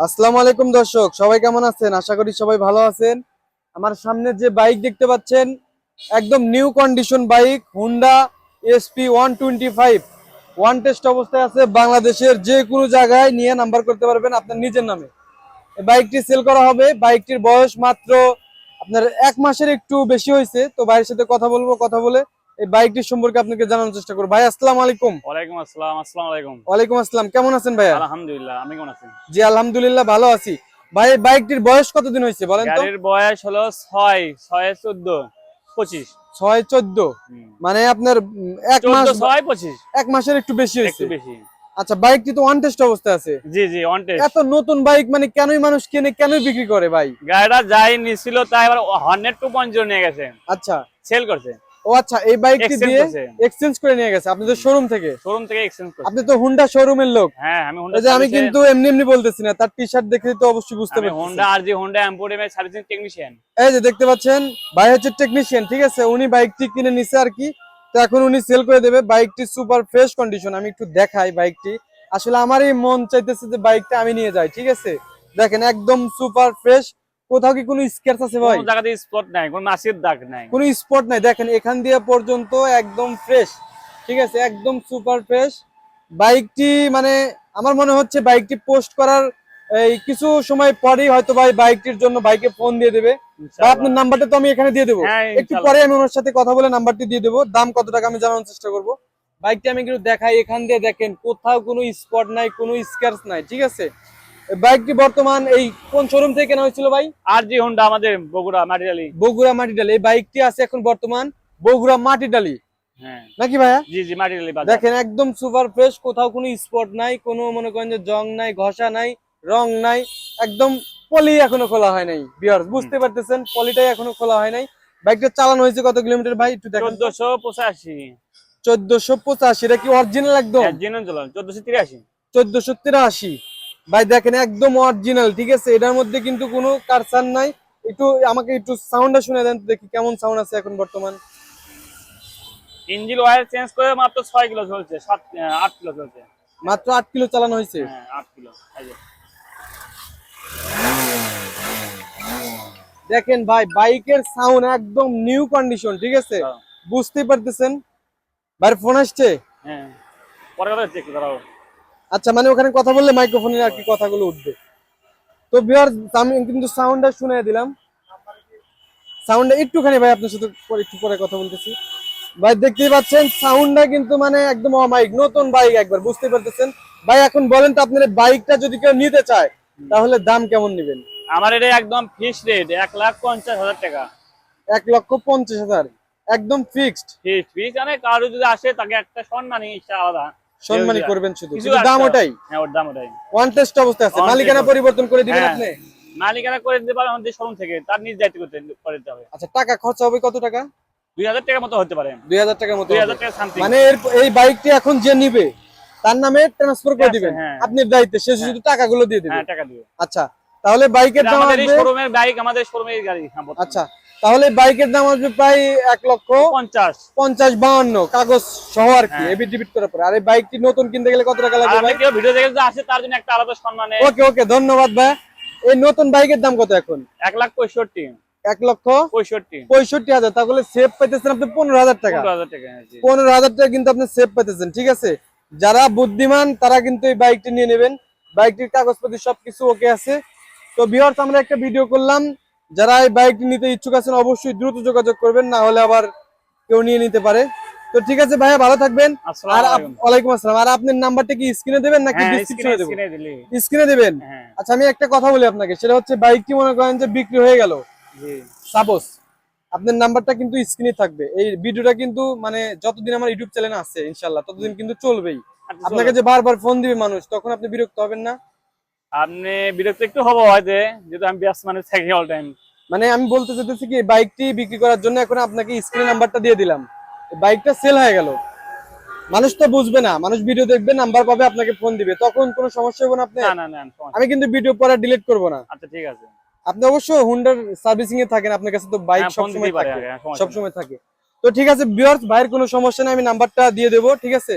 আসসালামু আলাইকুম দর্শক, সবাই কেমন আছেন? আশা করি সবাই ভালো আছেন। আমার সামনে যে বাইক দেখতে পাচ্ছেন একদম new condition bike, Honda SP 125 one test অবস্থায় আছে। বাংলাদেশের যে কোনো জায়গায় নিয়ে নাম্বার করতে পারবেন আপনার নিজের নামে। এই বাইকটি সেল করা হবে। বাইকটির বয়স মাত্র আপনার 1 মাসের একটু বেশি হয়েছে। তো ভাইয়ের সাথে কথা বলবো, কথা বলে এই বাইকটির সম্পর্কে আপনাকে জানানোর চেষ্টা করবো। ভাই আসসালামু আলাইকুম। ওয়ালাইকুম আসসালাম। আসসালামু আলাইকুম। ওয়ালাইকুম আসসালাম, কেমন আছেন ভাইয়া? আলহামদুলিল্লাহ, আপনি কেমন আছেন? জি আলহামদুলিল্লাহ ভালো আছি। ভাই এই বাইকটির বয়স কতদিন হয়েছে বলেন তো? গাড়ির বয়স হলো 6 6 14 25। 6 14, হুম। মানে আপনার 1 মাস 14 6 25 1 মাসের একটু বেশি একটু হয়েছে। বেশি। আচ্ছা, বাইকটি তো ওয়ান টেস্ট অবস্থায় আছে। জি জি, অন টেস্ট। এত নতুন বাইক মানে কেনই মানুষ কিনে, কেনই বিক্রি করে ভাই? গাড়িটা যাই নিছিল তাই এবার 100 2.0 নিয়ে গেছে, আচ্ছা। সেল করছে, ও আচ্ছা, এই বাইকটি এক্সচেঞ্জ দিয়ে করছে। এক্সচেঞ্জ করে নিয়ে গেছে আপনাদের শোরুম থেকে? শোরুম থেকে এক্সচেঞ্জ করছে। আপনি তো হুন্ডা শোরুমের লোক। হ্যাঁ, আমি হোন্ডা এই যে আমি সার্ভিসে। কিন্তু এমনি এমনি বলতেছি না, তার টি শার্ট দেখে তো অবশ্যই বুঝতে আমি পারতেছি। হোন্ডা আরজি হোন্ডা এম্পোরিয়ামের সার্ভিসিং টেকনিশিয়ান। এই যে দেখতে পাচ্ছেন ভাই হচ্ছে টেকনিশিয়ান, ঠিক আছে? উনি বাইকটি কিনে নিছে আর কি। তো এখন উনি সেল করে দেবে। বাইকটি সুপার ফ্রেশ কন্ডিশন। আমি একটু দেখাই বাইকটি। আসলে আমারই মন চাইতেছে যে বাইকটা আমি নিয়ে যাই, ঠিক আছে? দেখেন একদম সুপার ফ্রেশ। কোথাও কি কোনো স্ক্র্যাচ আছে ভাই? কোনো জায়গাতে স্পট নাই, কোনো মাছির দাগ নাই। কোনো স্পট নাই। দেখেন এখান দিয়ে পর্যন্ত একদম ফ্রেশ, ঠিক আছে? একদম সুপার ফ্রেশ বাইকটি। মানে আমার মনে হচ্ছে বাইকটি পোস্ট করার এই কিছু সময় পরেই হয়তো ভাই বাইকটির জন্য ভাইকে ফোন দিয়ে দেবে। বা ইনশাআল্লাহ। আপনার নাম্বারটা তো আমি এখানে দিয়ে দেবো। হ্যাঁ, একটু ইনশাআল্লাহ। পরে আমি ওনার সাথে কথা বলে নাম্বারটি দিয়ে দেবো। দাম কত টাকা আমি জানানোর চেষ্টা করব। বাইকটি আমি কিন্তু দেখাই, এখান দিয়ে দেখেন কোথাও কোনো স্পট নাই, কোনো স্ক্র্যাচ নাই, ঠিক আছে? এই বাইকটি বর্তমান এই কোন শোরুম থেকে কেনা হয়েছিল ভাই? আরজি হোন্ডা, আমাদের বগুড়া মাটিরালি। বগুড়া মাটিডালি। এই বাইকটি আছে এখন বর্তমান বগুড়া মাটিডালি, হ্যাঁ। নাকি ভাইয়া? জি জি, মাটিরালি বাজার। দেখেন একদম সুপার ফ্রেশ, কোথাও কোনো স্পট নাই, কোনো মনে করেন যে জং নাই, ঘষা নাই, রং নাই। একদম পলি এখনো খোলা হয় নাই। ভিউয়ার্স বুঝতে পারতেছেন, পলিটাই এখনো খোলা হয় নাই। বাইকটা চালানো হয়েছে কত কিলোমিটার ভাই একটু দেখেন তো? 1485। 1485। এটা কি অরিজিনাল একদম? জিনন চলান 1483। 1483। ভাই দেখেন একদম অরিজিনাল, ঠিক আছে? এটার মধ্যে কিন্তু কোনো কারসান নাই। একটু আমাকে একটু সাউন্ডটা শুনে দেন তো দেখি কেমন সাউন্ড আছে এখন বর্তমান। ইঞ্জিন অয়েল চেঞ্জ করে মাত্র 6 কিলো চলছে, 8 কিলো চলছে। মাত্র 8 কিলো চালানো হয়েছে। হ্যাঁ, 8 কিলো। এই যে দেখেন ভাই বাইকের সাউন্ড একদম নিউ কন্ডিশন, ঠিক আছে? দাঁড়াও। বুঝতেই পারতেছেন। ভাইয়ের ফোন আসছে। হ্যাঁ, পরে কথা চেক দাঁড়াও। আচ্ছা, মানে ওখানে কথা বললে মাইক্রোফোনে আর কি কথাগুলো উঠবে। তো ভিউয়ার্স আমি কিন্তু সাউন্ডটা শুনে দিলাম। সাউন্ডটা একটুখানি ভাই আপনার সাথে পরে একটু পরে কথা বলতেছি। ভাই দেখতেই পাচ্ছেন সাউন্ডটা কিন্তু মানে একদম অমাইক, নতুন বাইক একবার বুঝতেই পারতেছেন। ভাই এখন বলেন তো আপনার বাইকটা যদি কেউ নিতে চায় তাহলে দাম কেমন নেবেন? আমার এটা একদম ফিক্স রেট 1,50,000 টাকা। 1,50,000 একদম ফিক্সড। ফিক্স ফিক্স, মানে কারো যদি আসে তাকে একটা সম্মানী ইচ্ছা আলাদা সম্মানী করবেন শুধু, কিছু কিন্তু দাম একটা। ওটাই। হ্যাঁ, ওর দাম ওটাই। ওয়ান টেস্ট অবস্থায় আছে। On মালিকানা test পরিবর্তন করে দিবেন হ্যাঁ, আপনি? মালিকানা করে দিতে পারে আমাদের শোরুম থেকে, তার নিজ দায়িত্ব করে দিতে হবে। আচ্ছা, টাকা খরচ হবে কত টাকা? 2,000 টাকার মতো হতে পারে। 2,000 টাকার মতো 2,000 হবে। টাকা সামথিং। মানে এই বাইকটি এখন যে নিবে তার নামে ট্রান্সফার করে দিবেন হ্যাঁ আপনার দায়িত্বে, সে হ্যাঁ শুধু টাকাগুলো দিয়ে দিবে। হ্যাঁ, টাকা দিবে। আচ্ছা, তাহলে বাইকের এটা দাম আমাদের এই আসবে। শোরুমের বাইক, আমাদের শোরুমের গাড়ি। হ্যাঁ, বর্তমানে আচ্ছা, তাহলে বাইকের দাম আসবে প্রায় 50। 1,50,52 কাগজ সহ আর কি, হ্যাঁ। এবিট ডিবিট করার পরে। আর এই বাইকটি নতুন কিনতে গেলে কত টাকা আর লাগবে আপনি ভাই? কেউ ভিডিও দেখে যদি আসে তার জন্য একটা আলাদা সম্মানে ওকে ওকে, ধন্যবাদ ভাই। এই নতুন বাইকের দাম কত এখন? 1,65,000। 1,65,000। তাহলে সেভ পাইতেছেন আপনি 15,000 টাকা। 15,000 টাকা। হ্যাঁ, জি। 15,000 টাকা কিন্তু আপনি সেভ পাইতেছেন, ঠিক আছে? যারা বুদ্ধিমান তারা কিন্তু এই বাইকটি নিয়ে নেবেন। বাইকটির কাগজপত্র সবকিছু ওকে আছে। তো ভিউয়ার্স আমরা একটা ভিডিও করলাম। যারা এই বাইকটি নিতে ইচ্ছুক আছেন অবশ্যই দ্রুত যোগাযোগ করবেন, না হলে আবার কেউ নিয়ে নিতে পারে। তো ঠিক আছে ভাইয়া, ভালো থাকবেন। আর আসসালামু আলাইকুম। ওয়ালাইকুম আসসালাম। আর আপনার নাম্বারটা কি স্ক্রিনে দেবেন নাকি হ্যাঁ, ডেসক্রিপশনে দেবো? স্ক্রিনে দিলি। স্ক্রিনে দিবেন। হ্যাঁ। আচ্ছা, আমি একটা কথা বলি আপনাকে, সেটা হচ্ছে বাইকটি মনে করেন যে বিক্রি হয়ে গেল, জি। সাপোজ আপনার নাম্বারটা কিন্তু স্ক্রিনে থাকবে। এই ভিডিওটা কিন্তু মানে যতদিন আমার ইউটিউব চ্যানেল আছে ইনশাআল্লাহ ততদিন কিন্তু চলবেই। আচ্ছা, আপনাকে চলো। যে বারবার ফোন দিবে মানুষ, তখন আপনি বিরক্ত হবেন না? আপনি বিরক্ত একটু হবো হয়তো, যেহেতু আমি ব্যস্ত মানুষ থাকি অল টাইম। মানে আমি বলতে চাইতেছি কি, বাইকটি বিক্রি করার জন্য এখন আপনাকে স্ক্রিনে নাম্বারটা দিয়ে দিলাম। বাইকটা সেল হয়ে গেল, মানুষ তো বুঝবে না, মানুষ ভিডিও দেখবে, নাম্বার পাবে, আপনাকে ফোন দিবে, তখন কোনো সমস্যা হবে না আপনি? না না না, সমস্যা আমি নেই। কিন্তু ভিডিও পরে ডিলিট করব না। আচ্ছা, ঠিক আছে। আপনি অবশ্য হুন্ডার সার্ভিসিং এ থাকেন, আপনার কাছে তো বাইক হ্যাঁ, ফোন সবসময় দিতেই পারে থাকে। আগে, হ্যাঁ, সমস্যা নেই। সবসময় থাকে। তো ঠিক আছে ভিউয়ার্স, ভাইয়ের কোনো সমস্যা নেই, আমি নাম্বারটা দিয়ে দেবো, ঠিক আছে?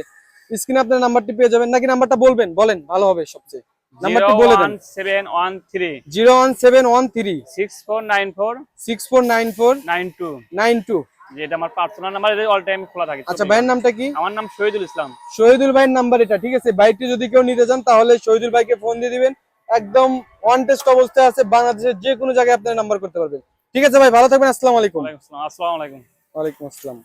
স্ক্রিনে আপনার নাম্বারটি পেয়ে যাবেন, নাকি নাম্বারটা বলবেন? বলেন, ভালো হবে সবচেয়ে। নাম্বারটি বলে দেন। 01713 01713 6494 6494 92। 92। যে এটা আমার পার্সোনাল নাম্বার, এটা অল টাইম খোলা থাকে। আচ্ছা, ভাইয়ের নামটা কি? আমার নাম শহীদুল ইসলাম। শহীদুল ভাইয়ের নাম্বার এটা, ঠিক আছে? বাইকটি যদি কেউ নিতে চান তাহলে শহীদুল ভাইকে ফোন দিয়ে দিবেন। একদম ওয়ান টেস্ট অবস্থায় আছে, বাংলাদেশের যে কোনো জায়গায় আপনারা নাম্বার করতে পারবেন। ঠিক আছে ভাই, ভালো থাকবেন। আসসালামু আলাইকুম। ওয়ালাইকুম আসসালাম। আসসালামু আলাইকুম। ওয়ালাইকুম আসসালাম।